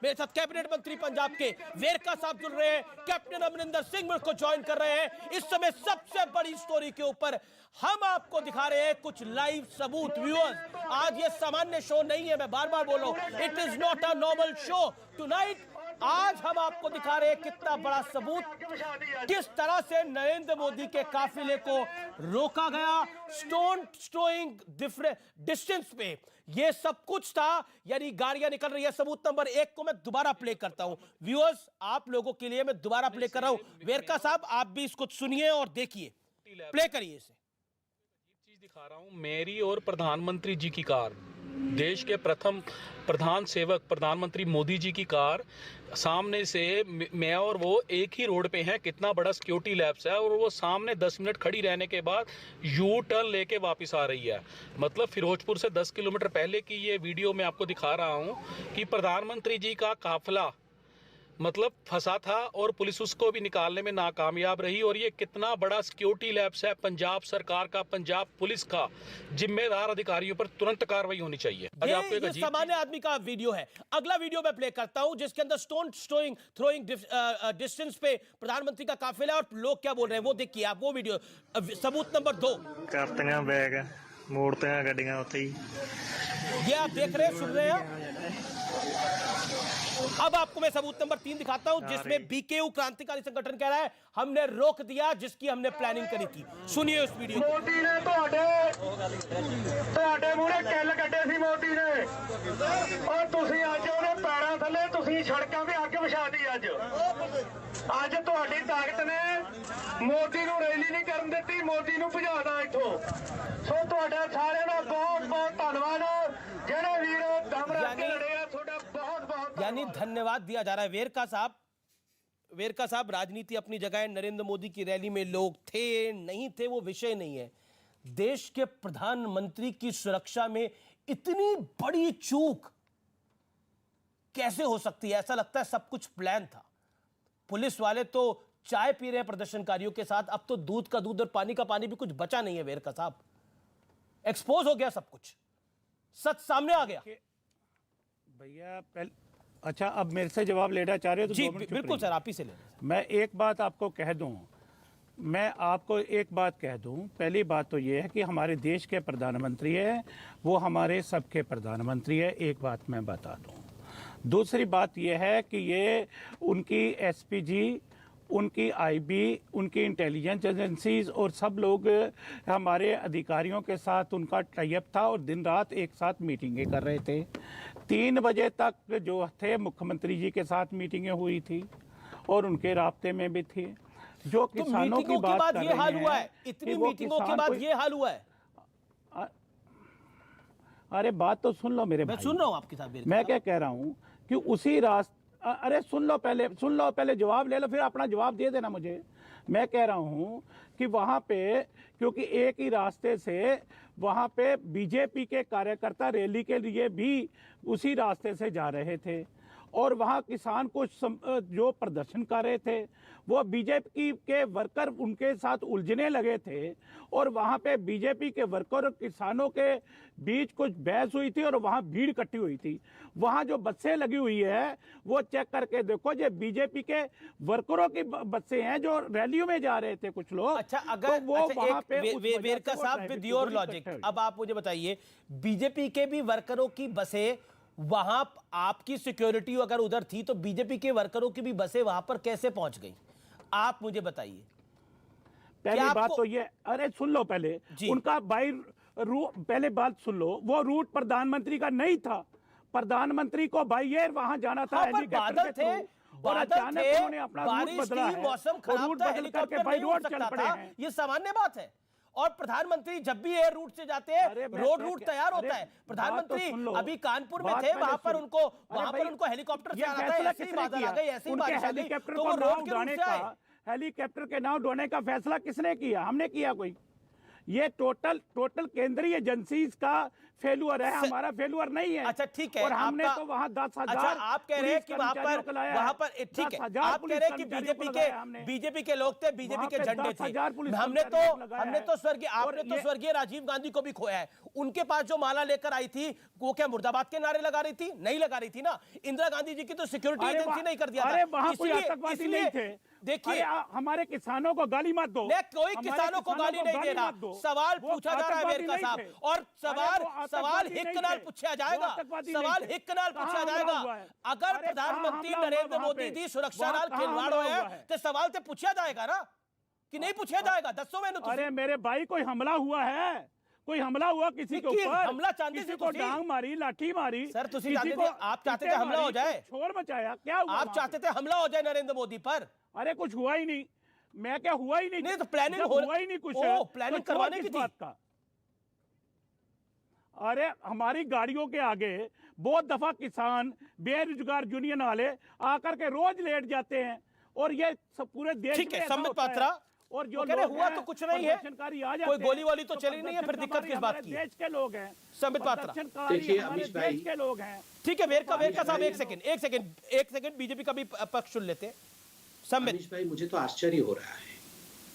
मेरे साथ कैबिनेट मंत्री पंजाब के वेरका साहब जुड़ रहे हैं, कैप्टन अमरिंदर सिंह मुझको ज्वाइन कर रहे हैं। इस समय सबसे बड़ी स्टोरी के ऊपर हम आपको दिखा रहे हैं कुछ लाइव सबूत। व्यूअर्स, आज ये सामान्य शो नहीं है, मैं बार बार बोल रहा हूं, it is not a normal show tonight. आज हम आपको दिखा रहे हैं कितना बड़ा सबूत, किस तरह से नरेंद्र मोदी के काफिले को रोका गया स्टोन थ्रोइंग डिस्टेंस पे। ये सब कुछ था, यानी गाड़ियां निकल रही है। सबूत नंबर 1 को मैं दोबारा प्ले करता हूं व्यूअर्स, आप लोगों के लिए मैं दोबारा प्ले कर रहा हूं। वेरका साहब, आप भी इसको सुनिए और देखिए, प्ले करिए इसे। चीज दिखा रहा हूं, मेरी और प्रधानमंत्री जी की कार, देश के प्रथम प्रधान सेवक प्रधानमंत्री मोदी जी की कार, सामने से मैं और वो एक ही रोड पे हैं। कितना बड़ा सिक्योरिटी लैप्स है, और वो सामने 10 मिनट खड़ी रहने के बाद यू टर्न लेके वापस आ रही है। मतलब फिरोजपुर से 10 किलोमीटर पहले की ये वीडियो मैं आपको दिखा रहा हूँ कि प्रधानमंत्री जी का काफिला मतलब फंसा था और पुलिस उसको भी निकालने में नाकामयाब रही। और ये कितना बड़ा सिक्योरिटी लैप्स है पंजाब सरकार का, पंजाब पुलिस का। जिम्मेदार अधिकारियों पर तुरंत कार्रवाई होनी चाहिए। ये सामान्य आदमी का वीडियो है। अगला वीडियो मैं प्ले करता हूं जिसके अंदर स्टोन थ्रोइंग डिस्टेंस पे प्रधानमंत्री का काफिला और लोग क्या बोल रहे हैं वो देखिए आप, वो वीडियो। सबूत नंबर 2 करतियां बैग मोड़तियां गड्डियां उत्थे ही। ये आप देख रहे हैं, सुन रहे हैं। अब आपको मैं सबूत नंबर 3 दिखाता हूं जिसमें बीकेयू क्रांतिकारी संगठन कह रहा है हमने रोक दिया जिसकी हमने प्लानिंग करी थी। सुनिए उस वीडियो। मोदी ने ਤੁਹਾਡੇ ਮੂਹਰੇ ਕਿੱਲ ਕੱਢੇ ਸੀ मोदी ने, और ਤੁਸੀਂ ਅੱਜ ਉਹਦੇ ਪੈਰਾਂ ਥੱਲੇ ਤੁਸੀਂ ਸੜਕਾਂ ਤੇ ਅੱਗ ਵਿਛਾਤੀ। ਅੱਜ ਤੁਹਾਡੀ ਤਾਕਤ ਨੇ ਮੋਦੀ ਨੂੰ ਰੈਲੀ ਨਹੀਂ ਕਰਨ ਦਿੱਤੀ, ਮੋਦੀ ਨੂੰ ਭਜਾਦਾ ਇੱਥੋਂ। ਸੋ ਤੁਹਾਡਾ ਸਾਰਿਆਂ ਦਾ ਬਹੁਤ ਬਹੁਤ ਧੰਨਵਾਦ, ਜਿਹੜੇ ਵੀਰ ਦਮ ਰੱਖ ਕੇ ਲੜੇ ਆ, ਤੁਹਾਡਾ ਬਹੁਤ ਬਹੁਤ यानी धन्यवाद दिया जा रहा है। वेरका साहब, राजनीति अपनी जगह है। नरेंद्र मोदी की रैली में लोग थे नहीं थे वो विषय नहीं है। देश के प्रधानमंत्री की सुरक्षा में इतनी बड़ी चूक कैसे हो सकती है? ऐसा लगता है सब कुछ प्लान था। पुलिस वाले तो चाय पी रहे हैं प्रदर्शनकारियों के साथ, अब तो दूध का दूध और पानी का पानी भी कुछ बचा नहीं है। वेरका साहब, एक्सपोज हो गया सब कुछ, सच सामने आ गया। भैया अच्छा, अब मेरे से जवाब लेना चाह रहे हो तो जी बिल्कुल सर, आप ही से ले। मैं एक बात आपको कह दूं, मैं आपको एक बात कह दूं। पहली बात तो ये है कि हमारे देश के प्रधानमंत्री है, वो हमारे सबके प्रधानमंत्री है, एक बात मैं बता दूं। दूसरी बात ये है कि ये उनकी एसपीजी, उनकी आईबी, उनकी इंटेलिजेंस एजेंसीज और सब लोग हमारे अधिकारियों के साथ उनका टाइप था और दिन रात एक साथ मीटिंगें कर रहे थे। 3 बजे तक जो थे मुख्यमंत्री जी के साथ मीटिंगें हुई थी और उनके राब्ते में भी थी। जो किसानों की बात कर ये हाल रहे हुआ हैं, है, इतनी मीटिंगों के बाद ये हाल हुआ है। अरे बात तो सुन लो मेरे भाई, मैं सुन रहा हूं आपके साथ। मैं क्या कह रहा हूं कि उसी रास्ते, अरे सुन लो पहले जवाब ले लो, फिर अपना जवाब दे देना मुझे। मैं कह रहा हूं कि वहां पे, क्योंकि एक ही रास्ते से वहां पे बीजेपी के कार्यकर्ता रैली के लिए भी उसी रास्ते से जा रहे थे और वहां किसान कुछ जो प्रदर्शन कर रहे थे वो बीजेपी के वर्कर उनके साथ उलझने लगे थे और वहां पे बीजेपी के वर्कर और किसानों के बीच कुछ बहस हुई थी और वहां भीड़ इकट्ठी हुई थी। वहां जो बसें लगी हुई है वो चेक करके देखो, जो बीजेपी के वर्करों की बसें हैं जो रैलियों में जा रहे थे कुछ लोग। अच्छा, अगर तो वो वहां पे वेरका साहब, विद योर लॉजिक, अब आप मुझे बताइए, बीजेपी के भी वर्करों की बसें वहां, आपकी सिक्योरिटी अगर उधर थी तो बीजेपी के वर्करों की भी बसें वहां पर कैसे पहुंच गई? आप मुझे बताइए। पहली बात तो ये, अरे सुन लो पहले, उनका पहले बात सुन लो, वो रूट प्रधानमंत्री का नहीं था। प्रधानमंत्री को भाई ये वहां जाना था बादल थे, और अचानक उन्होंने अपना रूट बदला है, मौसम खराब था, हेलीकॉप्टर भाई नहीं उड़ रोड चल सकता पड़े था, हैं। ये सामान्य बात है। और प्रधानमंत्री जब भी एयर रूट से जाते हैं रोड रूट तैयार होता है। प्रधानमंत्री अभी कानपुर में थे, वहां पर उनको हेलीकॉप्टर से आना था, ऐसे ही बादल आ गई, ऐसे ही बारिश आ गई, तो वो रोड के रूट से आए। हेलीकॉप्टर के नाम ढोने का फैसला किसने किया? हमने किया कोई? ये टोटल केंद्रीय एजेंसी का फेलुअर है, हमारा फेलुअर नहीं है। अच्छा ठीक है, और हमने तो वहाँ 10,000 अच्छा आप कह रहे हैं कि वहां पर ठीक है, आप कह रहे हैं कि बीजेपी के लोग थे, बीजेपी के झंडे थे। हमने तो स्वर्गीय राजीव गांधी को भी खोया है। उनके पास जो माला लेकर आई थी वो क्या मुर्दाबाद के नारे लगा रही थी? नहीं लगा रही थी ना। इंदिरा गांधी जी की तो सिक्योरिटी एजेंसी नहीं कर दिया था। अरे वहां कोई आतंकवादी नहीं थे। देखिए हमारे किसानों को गाली मत दो। मैं कोई किसानों को गाली नहीं दे रहा, सवाल पूछा जा रहा है वेरका साहब, और सवाल हिक्कनाल पूछा जाएगा, सवाल हिक्कनाल पूछा जाएगा। अगर प्रधानमंत्री नरेंद्र मोदी जी सुरक्षा नाल खिलवाड़ होया तो सवाल तो पूछा जाएगा ना, कि नहीं पूछा जाएगा? दसो मैंने। अरे मेरे भाई कोई हमला हुआ है? कोई हमला हुआ किसी के ऊपर? हमला चाहते किसी को डांग मारी, लाठी मारी? सर तुसी चाहते थे, आप चाहते थे हमला हो जाए, शोर मचाया, क्या हुआ? आप चाहते थे हमला हो जाए नरेंद्र मोदी पर? अरे कुछ हुआ ही नहीं। मैं क्या हुआ ही नहीं? नहीं तो प्लानिंग हुआ ही नहीं कुछ। प्लानिंग करवाने की बात का। अरे हमारी गाड़ियों के आगे बहुत दफा किसान, बेरोजगार यूनियन वाले आकर के रोज लेट जाते हैं, और ये सब पूरे देश ठीक में है, ऐसा संबित होता है। पात्रा और जो कह रहे हुआ तो कुछ नहीं है, कोई गोली वाली तो चली नहीं है, फिर दिक्कत किस बात की? देश के लोग हैं संबित पात्रा। देखिए अमीश भाई, देश के लोग हैं। ठीक है वेरका साहब, एक सेकंड बीजेपी का भी पक्ष सुन लेते हैं। संबित अमीश भाई, मुझे तो आश्चर्य हो रहा है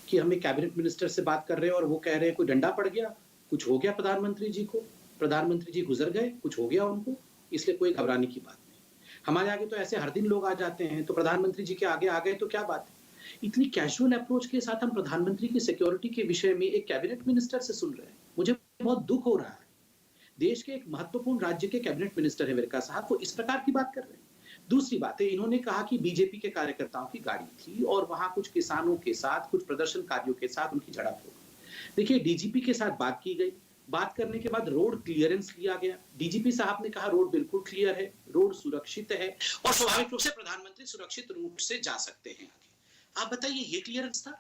कि हम एक कैबिनेट मिनिस्टर से बात कर रहे हैं और वो कह रहे हैं कोई डंडा पड़ गया, कुछ हो गया प्रधानमंत्री जी को, प्रधानमंत्री जी गुजर गए, कुछ हो गया उनको, इसलिए कोई घबराने की बात नहीं। हमारे आगे तो ऐसे हर दिन लोग आ जाते हैं, तो प्रधानमंत्री जी के आगे आ गए तो क्या बात है? इतनी कैजुअल अप्रोच के साथ हम प्रधानमंत्री की सिक्योरिटी के विषय में एक कैबिनेट मिनिस्टर से सुन रहे हैं। मुझे बहुत दुख हो रहा है। देश के एक महत्वपूर्ण राज्य के कैबिनेट मिनिस्टर है वेरका साहब, वो इस प्रकार की बात कर रहे हैं। दूसरी बात है, इन्होंने कहा कि बीजेपी के कार्यकर्ताओं की गाड़ी थी और वहां कुछ किसानों के साथ, कुछ प्रदर्शनकारियों के साथ उनकी झड़प हो गई। देखिए, डीजीपी के साथ बात की गई, बात करने के बाद रोड क्लियरेंस लिया गया। डीजीपी साहब ने कहा रोड बिल्कुल क्लियर है, रोड सुरक्षित है और स्वाभाविक रूप से प्रधानमंत्री सुरक्षित रूप से जा सकते हैं आगे। आप बताइए, ये क्लियरेंस था?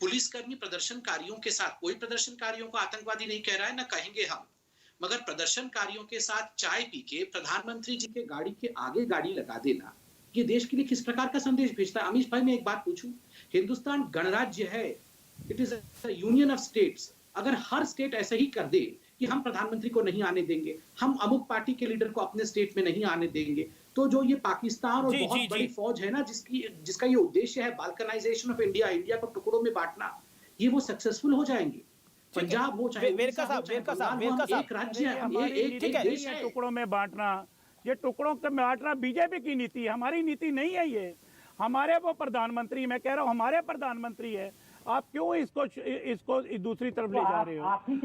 पुलिसकर्मी प्रदर्शनकारियों के साथ, कोई प्रदर्शनकारियों को आतंकवादी नहीं कह रहा है, ना कहेंगे हम, मगर प्रदर्शनकारियों के साथ चाय पी के प्रधानमंत्री जी के गाड़ी के आगे गाड़ी लगा देना, ये देश के लिए किस प्रकार का संदेश भेजता है? अमीश भाई, मैं एक बात पूछूं, हिंदुस्तान गणराज्य है, it is a union of states. अगर हर स्टेट ऐसे ही कर दे कि हम प्रधानमंत्री को नहीं आने देंगे, हम अमुक पार्टी के लीडर को अपने स्टेट में नहीं आने देंगे, तो जो ये पाकिस्तान और बहुत बड़ी फौज है ना, जिसका ये उद्देश्य है बाल्कनाइजेशन ऑफ इंडिया, इंडिया को टुकड़ों में बांटना, ये वो सक्सेसफुल हो जाएंगे। पंजाब हो चाहे वेरका साहब, एक राज्य है, एक देश है। टुकड़ों में बांटना, ये टुकड़ों में बांटना बीजेपी की नीति है, हमारी नीति नहीं है। ये हमारे वो प्रधानमंत्री, मैं कह रहा हूँ हमारे प्रधानमंत्री है। आप क्यों इसको दूसरी तरफ ले जा रहे हो?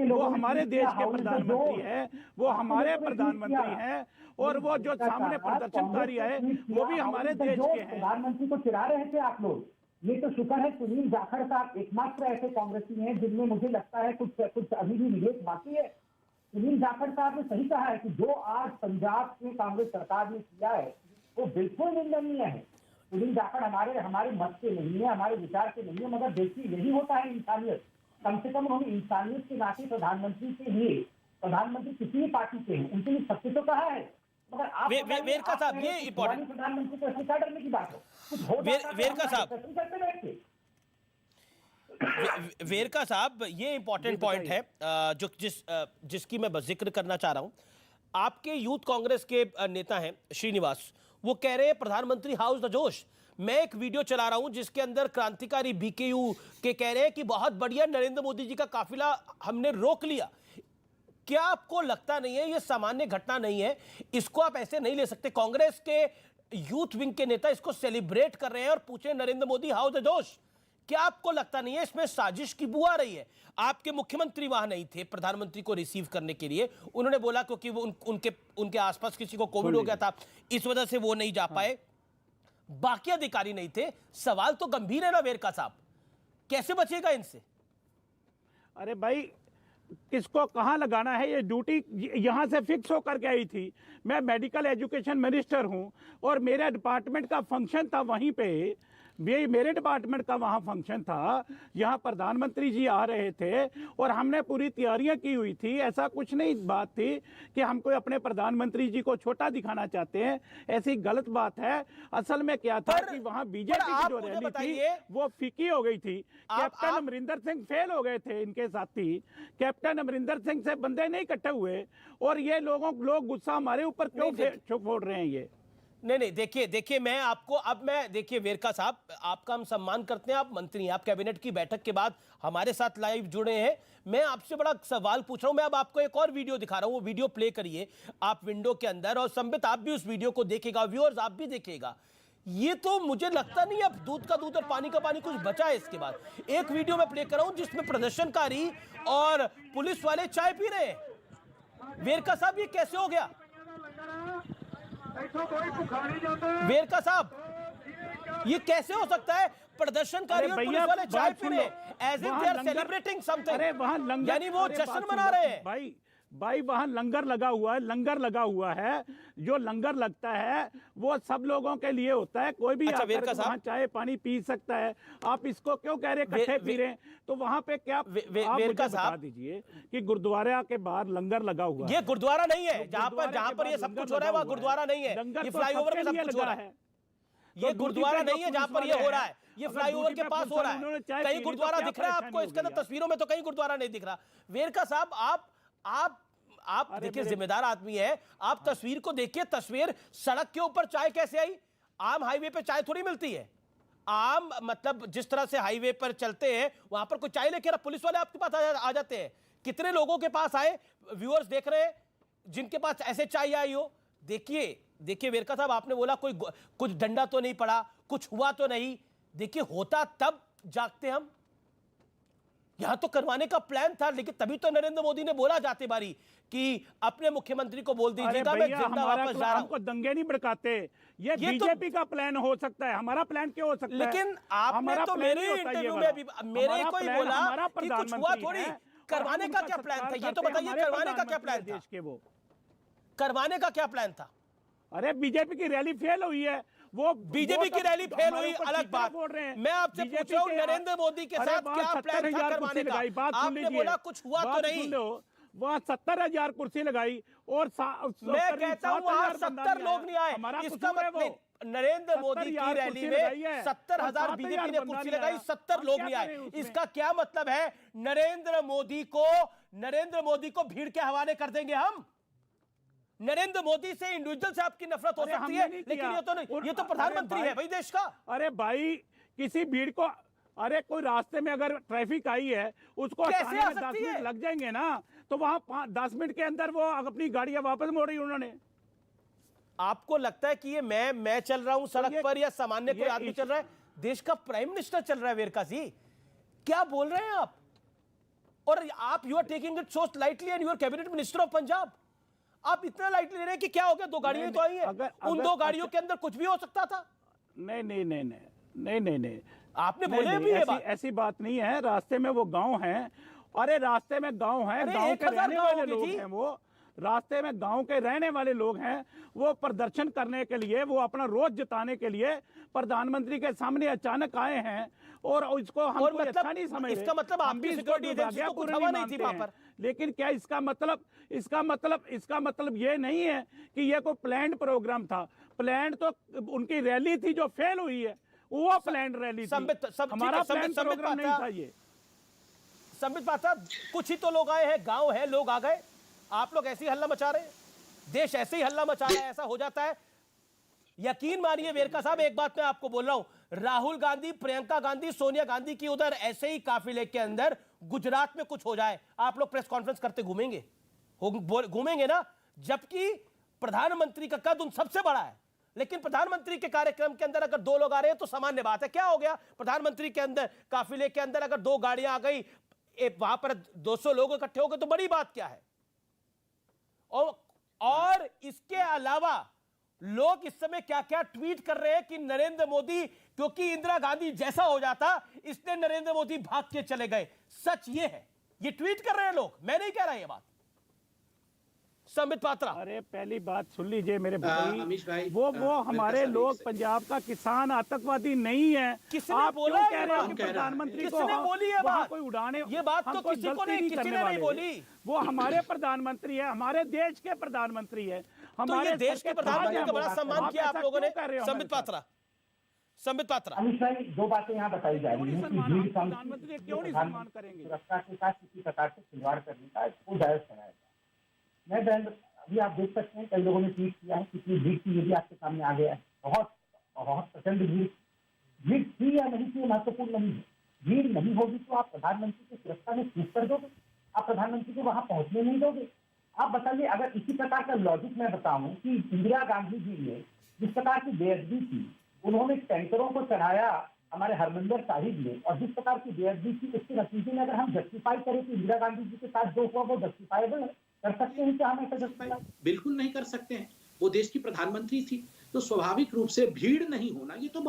वो हमारे देश के प्रधानमंत्री है, वो हमारे प्रधानमंत्री हैं, और वो जो सामने प्रदर्शनकारी है वो भी हमारे देश के हैं। प्रधानमंत्री को चिढ़ा रहे थे आप लोग। ये तो शुक्र है सुनील जाखड़ साहब एकमात्र ऐसे कांग्रेसी हैं जिनमें मुझे लगता है कुछ अभी भी विवेक बाकी है। सुनील जाखड़ साहब ने सही कहा है कि जो आज पंजाब की कांग्रेस सरकार ने किया है वो बिल्कुल निंदनीय है। सुनील जाखड़ हमारे मत के नहीं है, हमारे विचार के नहीं है, मगर देखिए यही होता है इंसानियत। कम से कम हम इंसानियत के नाते प्रधानमंत्री के लिए, प्रधानमंत्री किसी भी पार्टी के हैं, उनके लिए सत्य तो कहा है, मगर आप वेरका साहब, ये इंपॉर्टेंट प्रधानमंत्री को ऐसे क्या डरने की बात है? वेरका साहब, वेरका साहब, ये इंपॉर्टेंट पॉइंट है जो जिसकी मैं बस जिक्र करना चाह रहा हूं। आपके यूथ कांग्रेस के नेता हैं श्रीनिवास, वो कह रहे हैं प्रधानमंत्री हाउस द जोश। मैं एक वीडियो चला रहा हूं जिसके अंदर क्रांतिकारी बीकेयू के कह रहे हैं कि बहुत बढ़िया, नरेंद्र मोदी जी का काफिला हमने रोक लिया। क्या आपको लगता नहीं है ये सामान्य घटना नहीं है? इसको आप ऐसे नहीं ले सकते। कांग्रेस के यूथ विंग के नेता इसको सेलिब्रेट कर रहे हैं और पूछे नरेंद्र मोदी हाउ द जोश। क्या आपको लगता नहीं है इसमें साजिश की बू आ रही है? आपके मुख्यमंत्री वहां नहीं थे प्रधानमंत्री को रिसीव करने के लिए, उन्होंने बोला क्योंकि वो उनके आसपास किसी को कोविड हो गया था, इस वजह से वो नहीं जा पाए। बाकी अधिकारी नहीं थे। सवाल तो गंभीर है ना वेरका साहब, कैसे बचेगा इनसे? अरे भाई, किसको कहां लगाना है, ये ड्यूटी यहां से फिक्स होकर के आई थी। मैं मेडिकल एजुकेशन मिनिस्टर हूं और मेरे डिपार्टमेंट का फंक्शन था वहीं पे। मेरे डिपार्टमेंट का वहां फंक्शन था, यहाँ प्रधानमंत्री जी आ रहे थे और हमने पूरी तैयारियां की हुई थी। ऐसा कुछ नहीं बात थी कि हम कोई अपने प्रधानमंत्री जी को छोटा दिखाना चाहते हैं, ऐसी गलत बात है। असल में क्या था कि वहां बीजेपी की जो रैली थी वो फीकी हो गई थी। कैप्टन अमरिंदर सिंह फेल हो गए थे, इनके साथी कैप्टन अमरिंदर सिंह से बंदे नहीं इकट्ठे हुए, और ये लोग गुस्सा हमारे ऊपर क्यों फोड़ रहे हैं ये? नहीं, देखिए मैं आपको देखिए वेरका साहब, आपका हम सम्मान करते हैं, आप मंत्री हैं, आप कैबिनेट की बैठक के बाद हमारे साथ लाइव जुड़े हैं। मैं आपसे बड़ा सवाल पूछ रहा हूं। मैं अब आपको एक और वीडियो दिखा रहा हूं, वो वीडियो प्ले करिए आप विंडो के अंदर, और संबित आप भी उस वीडियो को देखिएगा, व्यूअर्स आप भी देखिएगा। ये तो मुझे लगता नहीं अब दूध का दूध और पानी का पानी कुछ बचा है इसके बाद। एक वीडियो में प्ले कर रहा हूं जिसमें प्रदर्शनकारी और पुलिस वाले चाय पी रहे हैं। वेरका साहब ये कैसे हो गया? वेरका साहब ये कैसे हो सकता है? प्रदर्शनकारी और पुलिस वाले चाय पी रहे हैं as if they are celebrating something. अरे वहां लंगर, यानी वो जश्न मना रहे हैं। भाई वहां लंगर लगा हुआ है। जो लंगर लगता है वो सब लोगों के लिए होता है, कोई भी आकर वहां चाय पानी पी सकता है। आप इसको क्यों कह रहे इकट्ठे पी रहे हैं? तो वहां पे क्या आप मुझे बता दीजिए कि गुरुद्वारा के बाहर लंगर लगा हुआ है। ये गुरुद्वारा नहीं है जहां पर ये सब कुछ हो रहा है, वहां गुरुद्वारा नहीं है, ये फ्लाईओवर पे सब कुछ हो रहा है। ये गुरुद्वारा नहीं है जहां पर ये हो रहा है, ये फ्लाईओवर के पास हो रहा है। कहीं गुरुद्वारा दिख रहा है आपको इसके अंदर? तस्वीरों में तो कहीं गुरुद्वारा नहीं दिख रहा। वेरका साहब आप देखिए जिम्मेदार आदमी है, आप तस्वीर को देखिए। तस्वीर सड़क के ऊपर चाय कैसे आई? आम हाईवे पे चाय थोड़ी मिलती है। आम मतलब जिस तरह से हाईवे पर चलते हैं वहां पर कोई चाय लेकर पुलिस वाले आपके पास आ जाते हैं। कितने लोगों के पास आए, व्यूअर्स देख रहे हैं, जिनके पास ऐसे चाय आई हो। देखिए वेरका साहब, आपने बोला कोई कुछ डंडा तो नहीं पड़ा, कुछ हुआ तो नहीं। देखिए होता तब जागते हम। यहां तो करवाने का प्लान था, लेकिन तभी तो नरेंद्र मोदी ने बोला जाते बारी कि अपने मुख्यमंत्री को बोल दीजिएगा मैं जिंदा वापस जा रहा हूं। हमको दंगे नहीं भड़काते, ये बीजेपी का प्लान हो सकता है, हमारा प्लान क्यों हो सकता है? लेकिन आपने तो मेरे इंटरव्यू में भी मेरे को ही बोला कि कुछ हुआ थोड़ी। करवाने का क्या प्लान था ये तो बताइए, करवाने का क्या प्लान था? वो करवाने का क्या प्लान था? अरे बीजेपी की रैली फेल हुई है, वो बीजेपी की रैली फेल हुई अलग बात। मैं आपसे पूछ रहा हूं नरेंद्र मोदी के साथ क्या प्लान था करवाने का? आपने बोला कुछ हुआ तो नहीं। वहां 70,000 कुर्सी लगाई और मैं कहता हूं वहां 70 लोग नहीं आए। इसका मतलब नरेंद्र मोदी की रैली में 70,000 बीजेपी ने कुर्सी लगाई, 70 लोग नहीं आए। इसका क्या मतलब है? नरेंद्र मोदी को भीड़ के हवाले कर देंगे हम? नरेंद्र मोदी से इंडिविजुअल से आपकी नफरत हो सकती है, लेकिन ये तो नहीं, ये तो प्रधानमंत्री है भाई देश का। अरे भाई किसी भीड़ को, अरे कोई रास्ते में अगर ट्रैफिक आई है उसको हटाने में 10 मिनट लग जाएंगे ना, तो वहां 10 मिनट के अंदर वो अपनी गाड़ियां वापस मोड़ी उन्होंने। आपको लगता है कि ये मैं चल रहा हूं सड़क पर या सामान्य कोई आदमी चल रहा है? देश का प्राइम मिनिस्टर चल रहा है। वेरका जी क्या बोल रहे हैं आप? और आप you are taking it so lightly and you are cabinet minister of Punjab. आप इतना लाइटली ले रहे हैं कि क्या हो गया, 2 गाड़ियां तो आई हैं, उन 2 गाड़ियों के अंदर कुछ भी हो सकता था। नहीं, आपने बोले भी ये बात। ऐसी बात नहीं है। रास्ते में वो गांव है, अरे रास्ते में गांव है, गांव के रहने वाले लोग हैं, वो रास्ते में गांव के रहने वाले लोग हैं। वो प्रदर्शन करने के लिए, वो अपना रोज जताने के लिए प्रधानमंत्री के सामने अचानक आए हैं, और इसको हम कोई अच्छा नहीं समझ रहे। इसका मतलब आपकी सिक्योरिटी एजेंसी को कुछ हवा नहीं थी वहां पर। लेकिन क्या इसका मतलब ये नहीं है कि ये कोई प्लान्ड प्रोग्राम था। प्लान तो उनकी रैली थी जो फेल हुई है, वो प्लान्ड रैली थी। हमारा प्लान प्रोग्राम नहीं था ये। संबित पाठक, कुछ ही तो लोग आए हैं, गांव है, लोग आ गए, आप लोग ऐसे ही हल्ला मचा रहे हैं। देश ऐसे ही हल्ला मचा रहा है, ऐसा हो जाता है। यकीन मानिए वेरका साहब, एक बात मैं आपको बोल रहा हूं, राहुल गांधी, प्रियंका गांधी, सोनिया गांधी की उधर ऐसे ही काफिले के अंदर गुजरात में कुछ हो जाए, आप लोग प्रेस कॉन्फ्रेंस करते घूमेंगे ना? जबकि प्रधानमंत्री का कद उन सबसे बड़ा है, लेकिन प्रधानमंत्री के कार्यक्रम के अंदर अगर 2 लोग आ रहे हैं तो सामान्य बात है। क्या हो गया? प्रधानमंत्री के अंदर काफिले के अंदर अगर 2 गाड़ियां आ गई, वहां पर 200 लोग इकट्ठे हो गए तो बड़ी बात क्या है? और इसके अलावा लोग इस समय क्या क्या ट्वीट कर रहे हैं कि नरेंद्र मोदी, क्योंकि इंदिरा गांधी जैसा हो जाता इसलिए नरेंद्र मोदी भाग के चले गए। सच ये है, ये ट्वीट कर रहे हैं लोग, मैं नहीं कह रहा ये बात। संबित पात्रा। अरे पहली बात सुन लीजिए मेरे अमीश भाई, वो हमारे मेरे लोग पास एक पंजाब का किसान आतंकवादी नहीं है। किसने आप बोला क्यों ये कह रहे हो बात? कि प्रधानमंत्री को किसने बोली ये वहाँ बात? कोई उड़ाने, ये बात हम तो कोई किसी को गलती नहीं, किसी करने ने नहीं वाले। बोली। वो हमारे प्रधानमंत्री है, हमारे देश के प्रधानमंत्री है। तो ये देश के प्रधानमंत्री का बड़ा सम्मान किया आप लोगों ने। संबित पात्रा, संबित पात्रा, अमित भाई, दो बातें यहाँ बताई जा रही हैं कि भीड़ कम प्रधानमंत्री क्यों नहीं सम्मान करेंगे? सुरक्षा के साथ किसी प्रकार से खिलवाड़ करने का इसको जायज कराया जाए। मैं बहन, अभी आप देख सकते हैं कई लोगों ने ट्वीट किया है, कितनी भीड़ थी, ये भी आपके सामने आ गया है। बहुत बहुत प्रचंड भीड़ थी या नहीं थी महत्वपूर्ण नहीं है। भीड़ नहीं होगी तो आप प्रधानमंत्री की सुरक्षा में चूक कर दोगे, आप प्रधानमंत्री को वहां पहुंचने नहीं दोगे। आप बताइए, अगर इसी प्रकार का लॉजिक मैं बताऊं कि इंदिरा गांधी जी ने जिस प्रकार की बेअदबी की, उन्होंने टैंकरों को चढ़ाया हमारे हरमंदिर साहिब में, और जिस प्रकार की बेअदबी की, उसके नतीजे में अगर हम जस्टिफाई करें कि इंदिरा गांधी जी के साथ जो हुआ वो जस्टिफाइबल है, कर सकते हैं क्या हम ऐसा जस्टिफाई? बिल्कुल नहीं कर सकते हैं। वो देश की प्रधानमंत्री थी, तो स्वाभाविक रूप से भीड़ नहीं होना, ये तो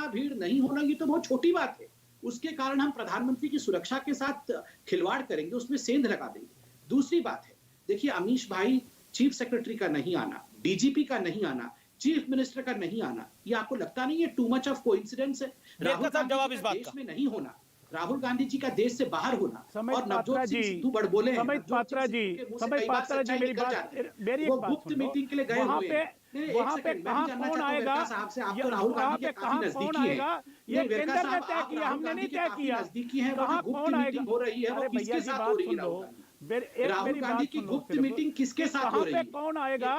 भीड़ नहीं होना ये तो बहुत छोटी बात है। उसके कारण हम प्रधानमंत्री की सुरक्षा के साथ खिलवाड़ करेंगे, उसमें सेंध लगा देंगे। दूसरी बात है, देखिए अमीश भाई, चीफ सेक्रेटरी का नहीं आना, डीजीपी का नहीं आना, चीफ मिनिस्टर का नहीं आना, ये आपको लगता नहीं है टू मच ऑफ कोइंसिडेंस है? राहुल गांधी जी का देश में नहीं होना, राहुल गांधी जी का देश से बाहर होना, और नवजोत सिंह सिद्धू बड़बोले हैं, समय पात्रा जी, मेरी बात, मेरी एक बात गुप्त मीटिंग के लिए गए हुए हैं। वहाँ पे कहाँ कौन आएगा, वहाँ पे कहाँ कौन आएगा, ये केंद्र ने तय किया, हमने नहीं तय किया। कहाँ कौन आएगा? हो रही है, वो किसके साथ हो रही है? राहुल गांधी की गुप्त मीटिंग किसके साथ हो रही है? कौन आएगा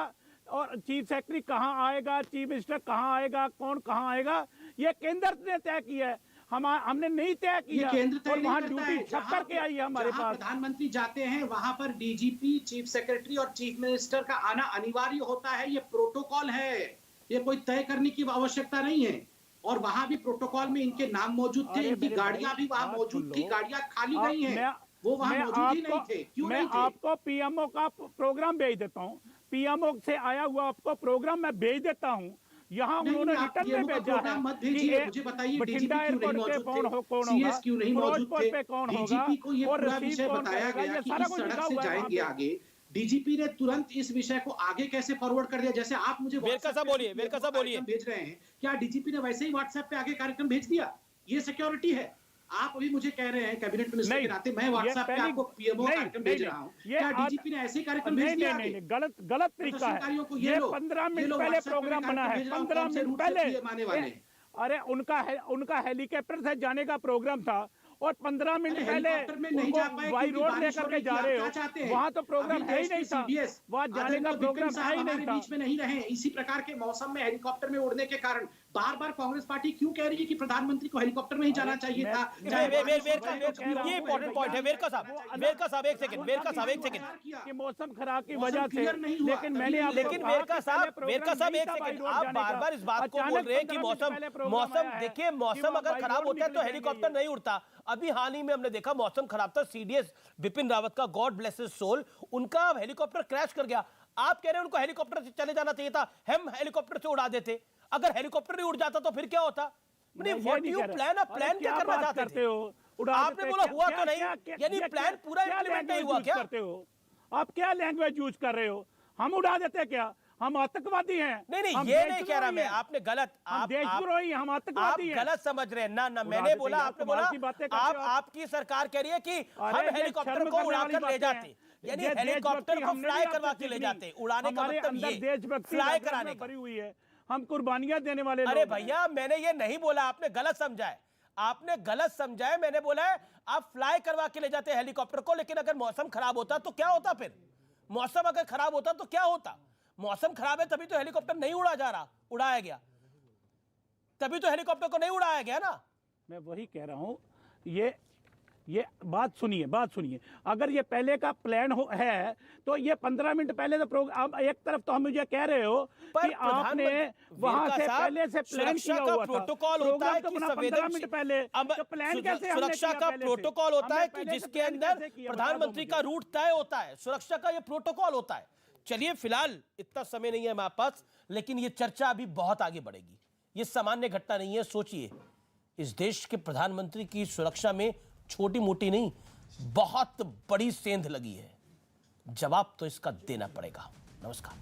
और चीफ सेक्रेटरी कहाँ आएगा, चीफ मिनिस्टर कहाँ आएगा, कौन कहाँ आएगा, ये केंद्र ने तय किया है, हमने नहीं तय किया। और वहाँ ड्यूटी छप करके आई है हमारे पास। प्रधानमंत्री जाते हैं वहां पर डीजीपी, चीफ सेक्रेटरी और चीफ मिनिस्टर का आना अनिवार्य होता है, ये प्रोटोकॉल है, ये कोई तय करने की आवश्यकता नहीं है। और वहां भी प्रोटोकॉल में इनके नाम मौजूद थे, इनकी गाड़ियां भी वहां मौजूद थी, गाड़ियां खाली गई हैं, वो वहां मौजूद ही नहीं थे। क्यों नहीं थे? मैं आपको पीएमओ का प्रोग्राम भेज देता हूँ, पीएमओ से आया हुआ आपको प्रोग्राम मैं भेज देता हूँ। यहाँ उन्होंने रिटर्न में भेजा है। मत भेजिए, मुझे बताइए डीजीपी क्यों नहीं मौजूद थे, सीएस क्यों नहीं मौजूद थे, डीजीपी को ये पूरा विषय बताया गया कि इस सड़क से जाएंगे आगे। डीजीपी ने तुरंत इस विषय को आगे कैसे फॉरवर्ड कर दिया? जैसे आप मुझे वेरका साहब बोलिए भेज रहे हैं, क्या डीजीपी ने वैसे ही व्हाट्सएप पे आगे कार्यक्रम भेज दिया? ये सिक्योरिटी है? आप अभी मुझे कह रहे हैं कैबिनेट मिनिस्टर के नाते, मैं व्हाट्सएप पे आपको पीएमओ कार्यक्रम भेज रहा हूँ, क्या डीजीपी ने ऐसे ही कार्यक्रम भेज दिया? नहीं, गलत तरीका है। ये 15 मिनट पहले प्रोग्राम बना है, 15 मिनट पहले। अरे उनका हेलीकॉप्टर से जाने का प्रोग्राम था, और 15 मिनट पहले वाई रोड लेकर के जा रहे हो, वहाँ तो प्रोग्राम है ही नहीं था, वहाँ जाने का प्रोग्राम है ही नहीं था। बीच में नहीं रहे, इसी प्रकार के मौसम में हेलीकॉप्टर में उड़ने के कारण बार बार कांग्रेस पार्टी क्यों कह रही है कि प्रधानमंत्री को हेलीकॉप्टर में ही जाना चाहिए था? ये इंपॉर्टेंट पॉइंट है। वेरका साहब एक सेकंड कि मौसम खराब की वजह से, लेकिन मैंने लेकिन वेरका साहब एक सेकंड, आप बार बार इस बात को बोल रहे हैं कि मौसम देखिए, मौसम अगर खराब होता है तो हेलीकॉप्टर नहीं उड़ता। अभी हाल ही में हमने देखा मौसम खराब था, सीडीएस बिपिन रावत का, गॉड ब्लेस हिज सोल, उनका हेलीकॉप्टर क्रैश कर गया। आप कह रहे हैं उनको हेलीकॉप्टर से चले जाना चाहिए था, हम हेलीकॉप्टर से उड़ा देते। अगर हेलीकॉप्टर नहीं उड़ जाता तो फिर क्या होता? व्हाट यू प्लान क्या करना चाहते हो? आपने बोला हुआ तो नहीं, यानी प्लान पूरा इंप्लीमेंट नहीं हुआ क्या? आप क्या लैंग्वेज यूज कर रहे हो? हम उड़ा देते क्या? हम आतंकवादी हैं? नहीं, ये नहीं कह रहा मैं, आपने गलत, आप देशद्रोही, हम आतंकवादी हैं। गलत समझ रहे हैं ना। मैंने बोला, आपने बोला आपकी सरकार कह रही है कि हम हेलीकॉप्टर को उड़ाकर ले जाते, यानी हेलीकॉप्टर को फ्लाई करवा के ले जाते। उड़ाने का मतलब ये देशभक्ति फ्लाई कराने भरी हुई है, हम कुर्बानियां देने वाले। अरे भैया, मैंने ये नहीं बोला, आपने गलत समझा है, आपने गलत समझा है। मैंने बोला है आप फ्लाई करवा के ले जाते हेलीकॉप्टर को, लेकिन अगर मौसम खराब होता तो क्या होता? फिर मौसम अगर खराब होता तो क्या होता? मौसम खराब है तभी तो हेलीकॉप्टर नहीं उड़ाया गया, तभी तो हेलीकॉप्टर को नहीं उड़ाया गया ना। मैं वही कह रहा हूं, ये बात सुनिए, अगर ये पहले का प्लान है तो ये 15 मिनट पहले तो प्रोग्राम, एक तरफ तो हम मुझे कह रहे हो कि आपने वहां से पहले से प्लान किया हुआ था, प्रोटोकॉल होता है कि 15 मिनट पहले तो प्लान कैसे हमने सुरक्षा का प्रोटोकॉल होता है कि जिसके अंदर प्रधानमंत्री का रूट तय होता है, सुरक्षा का ये प्रोटोकॉल होता है। चलिए, फिलहाल इतना समय नहीं है हमारे पास, लेकिन ये चर्चा अभी बहुत आगे बढ़ेगी। ये सामान्य घटना नहीं है। सोचिए, इस देश के प्रधानमंत्री की सुरक्षा में छोटी मोटी नहीं, बहुत बड़ी सेंध लगी है, जवाब तो इसका देना पड़ेगा। नमस्कार।